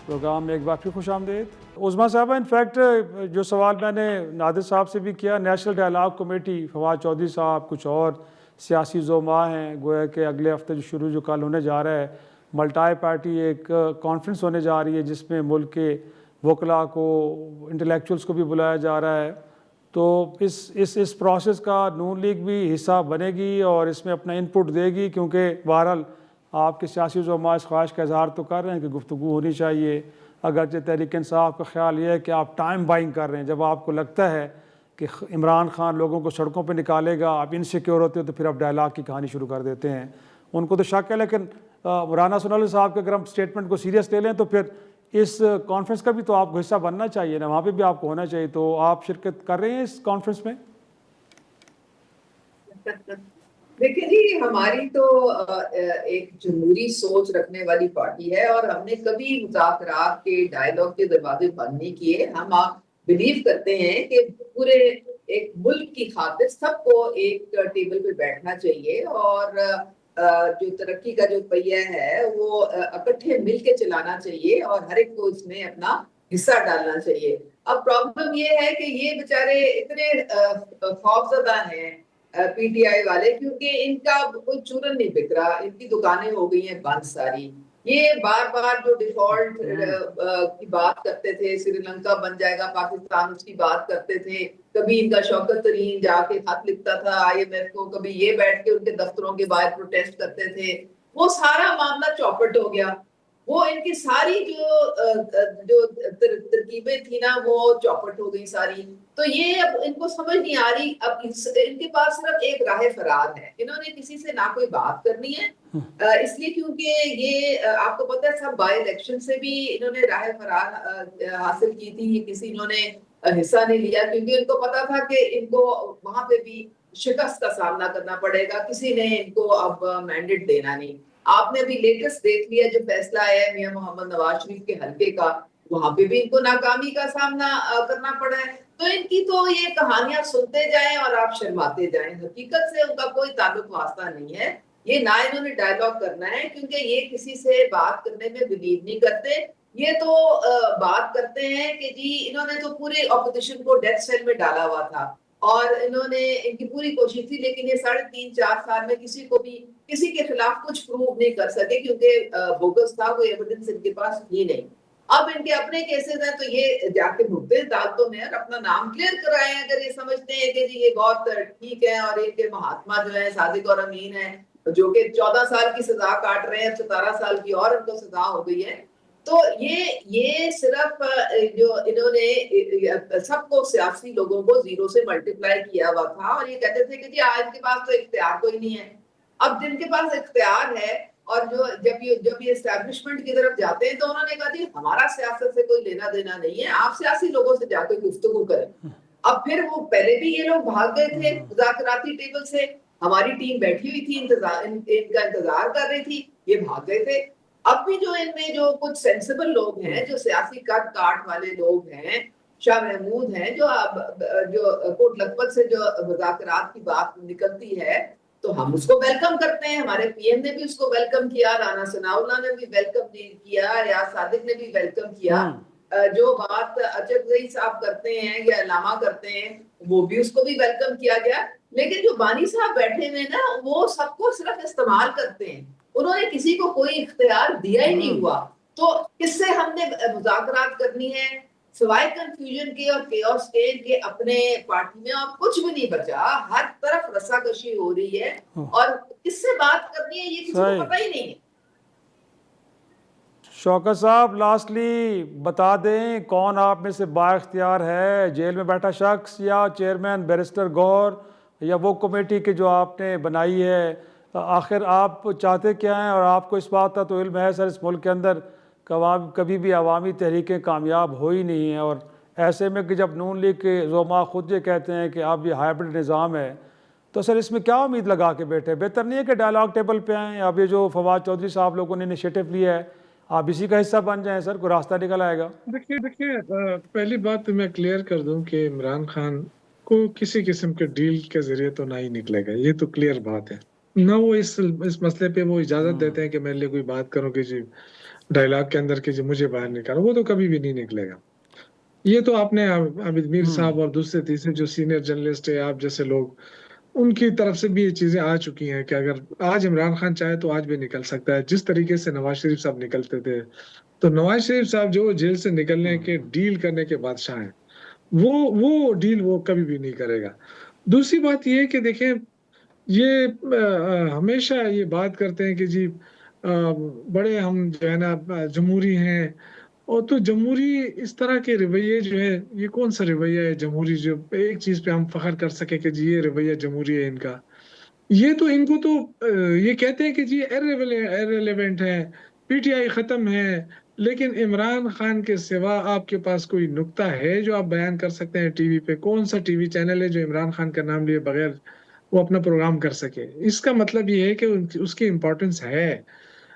Programme में एक बार फिर खुशामदीद। उज़मा साहबा, इनफैक्ट जो सवाल मैंने नादिर साहब से भी किया, national dialogue committee, Fawad Chaudhry साहब, कुछ और सियासी ज़ोमा हैं, गोया कि अगले हफ्ते जो कल होने जा रहा है, मल्टाई पार्टी एक कॉन्फ्रेंस होने जा रही है जिसमें मुल्क के वकला को, इंटेलेक्चुअल्स को भी बुलाया जा रहा है। तो इस प्रोसेस का नून लीग भी हिस्सा बनेगी और इसमें अपना इनपुट देगी, क्योंकि बहरहाल आपके सियासी ज़ुमा इस ख्वाहिश का इजहार तो कर रहे हैं कि गुफ्तगू होनी चाहिए। अगरचे तहरीक इंसाफ का ख्याल ये है कि आप टाइम बाइंग कर रहे हैं। जब आपको लगता है कि इमरान खान लोगों को सड़कों पर निकालेगा, आप इनसिक्योर होते हो, तो फिर आप डायलॉग की कहानी शुरू कर देते हैं। उनको तो शक है, लेकिन राना सोनाली साहब के अगर हम स्टेटमेंट को सीरियस ले लें तो फिर इस कॉन्फ्रेंस का भी तो आपको हिस्सा बनना चाहिए ना, वहाँ पे भी आपको होना चाहिए। तो आप शिरकत कर रहे हैं इस कॉन्फ्रेंस में? देखिए जी, हमारी तो एक जमहूरी सोच रखने वाली पार्टी है और हमने कभी मुज़ाकरात के, डायलॉग के दरवाजे बंद नहीं किए। हम आप बिलीव करते हैं कि पूरे एक मुल्क की खातिर सबको एक टेबल पे बैठना चाहिए और जो तरक्की का जो पहिया है वो इकट्ठे मिल के चलाना चाहिए और हर एक को इसमें अपना हिस्सा डालना चाहिए। अब प्रॉब्लम ये है कि ये बेचारे इतने खौफजदा हैं पीटीआई वाले, क्योंकि इनका कोई चूरन नहीं बिक रहा, इनकी दुकानें हो गई हैं बंद सारी। ये बार बार जो डिफॉल्ट की बात करते थे, श्रीलंका बन जाएगा पाकिस्तान, उसकी बात करते थे। कभी इनका शौकत तरीन जाके खत लिखता था आईएमएफ को, कभी ये बैठ के उनके दफ्तरों के बाहर प्रोटेस्ट करते थे। वो सारा मामला चौपट हो गया। वो इनकी सारी जो तरकीबें थी ना वो चौपट हो गई सारी। तो ये अब इनको समझ नहीं आ रही। अब इनके पास सिर्फ एक राह फरार है, इन्होंने किसी से ना कोई बात करनी है, इसलिए क्योंकि ये आपको पता है सब बाय इलेक्शन से भी इन्होंने राह फरार हासिल की थी। ये किसी इन्होंने हिस्सा नहीं लिया क्योंकि इनको पता था कि इनको वहां पे भी शिकस्त का सामना करना पड़ेगा, किसी ने इनको अब मैंडेट देना नहीं। आपने अभी लेटेस्ट देख लिया जो फैसला आया है मियां मोहम्मद नवाज शरीफ के हल्के का, वहां पे भी इनको नाकामी का सामना करना पड़ा है। तो इनकी तो ये कहानियां सुनते जाएं और आप शर्माते जाएं, हकीकत से उनका कोई ताल्लुक वास्ता नहीं है। ये ना इन्होंने डायलॉग करना है क्योंकि ये किसी से बात करने में बिलीव नहीं करते। ये तो बात करते हैं कि जी इन्होंने तो पूरे ऑपोजिशन को डेथ सेल में डाला हुआ था और इन्होंने, इनकी पूरी कोशिश थी, लेकिन ये 3.5-4 साल में किसी को भी किसी के खिलाफ कुछ प्रूव नहीं कर सके क्योंकि बोगस था, कोई एविडेंस इनके पास ही नहीं। अब इनके अपने केसेस हैं तो ये जाके भुगते अदालतों में और अपना नाम क्लियर कराएं अगर ये समझते हैं कि जी ये बहुत ठीक है और इनके महात्मा जो है सादिक और अमीन है जो कि 14 साल की सजा काट रहे हैं, 17 साल की और उनको सजा हो गई है। तो ये सिर्फ जो इन्होंने सबको सियासी लोगों को जीरो से मल्टीप्लाई किया हुआ था और ये कहते थे कि जी आज के पास तो इख्तियार कोई नहीं है। अब जिनके पास इख्तियार है और जो जब ये एस्टैब्लिशमेंट की तरफ जाते हैं तो उन्होंने कहा जी हमारा सियासत से कोई लेना देना नहीं है, आप सियासी लोगों से जाकर गुफ्तगू करें। अब फिर वो पहले भी ये लोग भाग गए थे मुज़ाकराती टेबल से, हमारी टीम बैठी हुई थी, इनका इंतजार कर रही थी, ये भाग गए थे। अब भी जो इनमें जो कुछ सेंसिबल लोग हैं, जो सियासी कट काट वाले लोग हैं, शाह महमूद हैं, जो कोट लखपत से जो मुज़ाकरात की बात निकलती है तो हम उसको वेलकम करते हैं। हमारे पीएम ने भी उसको वेलकम किया, राना सनाउल्लाह ने भी वेलकम किया, रियाज सादिक ने भी वेलकम किया। जो बात अचकज़ई साहब करते हैं या अलामा करते हैं वो भी उसको भी वेलकम किया गया। लेकिन जो बानी साहब बैठे हुए ना वो सबको सिर्फ इस्तेमाल करते हैं, उन्होंने किसी को कोई इख्तियार दिया ही नहीं हुआ। तो किससे हमने मुज़ाकरात करनी है सिवाय कंफ्यूजन के और केओस के अपने पार्टी में और कुछ भी नहीं बचा। हर तरफ रस्साकशी हो रही है और किससे बात करनी है ये किसी को पता ही नहीं है। शौकत साहब, लास्टली बता दें कौन आप में से बाइख्तियार है, जेल में बैठा शख्स या चेयरमैन बैरिस्टर गौर या वो कमेटी की जो आपने बनाई है? आखिर आप चाहते क्या हैं? और आपको इस बात का तो इल्म है सर, इस मुल्क के अंदर कभी भी अवामी तहरीकें कामयाब हो ही नहीं हैं, और ऐसे में कि जब नून लीग के ज़ोमा खुद ये कहते हैं कि अब ये हाइब्रिड निज़ाम है, तो सर इसमें क्या उम्मीद लगा के बैठे? बेहतर नहीं है कि डायलॉग टेबल पे आएँ? अब ये जो फवाद चौधरी साहब लोगों ने इनिशिएटिव लिया है, आप इसी का हिस्सा बन जाएं सर, कोई रास्ता निकल आएगा। देखिए पहली बात तो मैं क्लियर कर दूं कि इमरान खान को किसी किस्म के डील के जरिए तो ना ही निकलेगा, ये तो क्लियर बात है ना। वो इस मसले पे वो इजाजत देते हैं कि मेरे लिए कोई बात करो कि जी डायलॉग के अंदर कि जो मुझे बाहर निकालो, वो तो कभी भी नहीं निकलेगा। ये तो आपने आबिद मीर साहब और दूसरे तीसरे जो सीनियर जर्नलिस्ट है, आप जैसे लोग, उनकी तरफ से भी ये चीजें आ चुकी हैं कि अगर आज इमरान खान चाहे तो आज भी निकल सकता है। जिस तरीके से नवाज शरीफ साहब निकलते थे, तो नवाज शरीफ साहब जो जेल से निकलने के डील करने के बादशाह हैं, वो डील वो कभी भी नहीं करेगा। दूसरी बात ये है कि देखें, ये हमेशा ये बात करते हैं कि जी बड़े हम जो है ना जमहूरी हैं, और तो जमहूरी इस तरह के रवैये जो है, ये कौन सा रवैया है जमहूरी जो एक चीज पे हम फख्र कर सके कि जी ये रवैया जमहूरी है इनका? ये तो इनको तो ये कहते हैं कि जी इररिलेवेंट है, पीटीआई खत्म है, लेकिन इमरान खान के सिवा आपके पास कोई नुक्ता है जो आप बयान कर सकते हैं टीवी पे? कौन सा टीवी चैनल है जो इमरान खान का नाम लिए बगैर वो अपना प्रोग्राम कर सके? इसका मतलब ये है कि उसकी इम्पोर्टेंस है।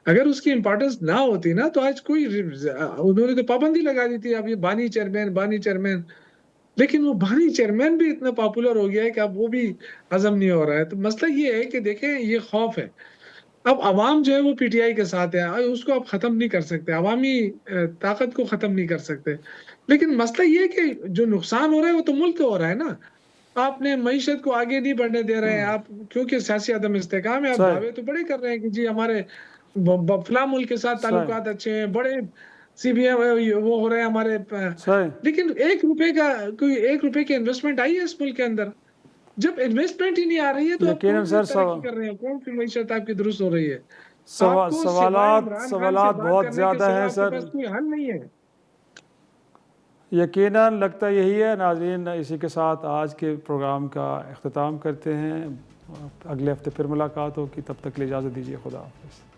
अगर उसकी इम्पोर्टेंस ना होती ना, तो आज कोई उन्होंने तो पाबंदी लगा दी थी, अब ये बानी चेयरमैन, लेकिन वो बानी चेयरमैन भी इतना पॉपुलर हो गया है कि अब वो भी हजम नहीं हो रहा है। तो मसला ये है कि देखें, ये खौफ है। अब अवाम जो है वो पीटीआई के साथ है, उसको आप खत्म नहीं कर सकते, अवामी ताकत को खत्म नहीं कर सकते। लेकिन मसला ये है कि जो नुकसान हो रहा है वो तो मुल्क को हो रहा है ना। आपने मईशत को आगे नहीं बढ़ने दे रहे हैं आप, क्योंकि सियासी अदम इस्तेकाम है। आप सही दावे तो बड़े कर रहे हैं कि जी हमारे फला मुल्क के साथ सही ताल्लुकात अच्छे हैं, बड़े सीबीएम वो हो रहे हैं हमारे सही लेकिन 1 रुपए का कोई 1 रुपए की इन्वेस्टमेंट आई है इस मुल्क के अंदर? जब इन्वेस्टमेंट ही नहीं आ रही है तो आप यकीनन कौन सी सर, तरक्की कर रहे हैं? कौन सी मईशत आपकी दुरुस्त हो रही है? आपको सिवाय सवालात इमरान खान से सवालात बात बहुत करने के ज़्यादा सिवा हैं आपके पास सर। कोई हल नहीं है। यकीनन लगता यही है। नाज़रीन, इसी के साथ आज के प्रोग्राम का अख्ताम करते हैं। अगले हफ्ते फिर मुलाकात होगी, तब तक के लिए इजाज़त दीजिए। खुदा हाफ़िज़।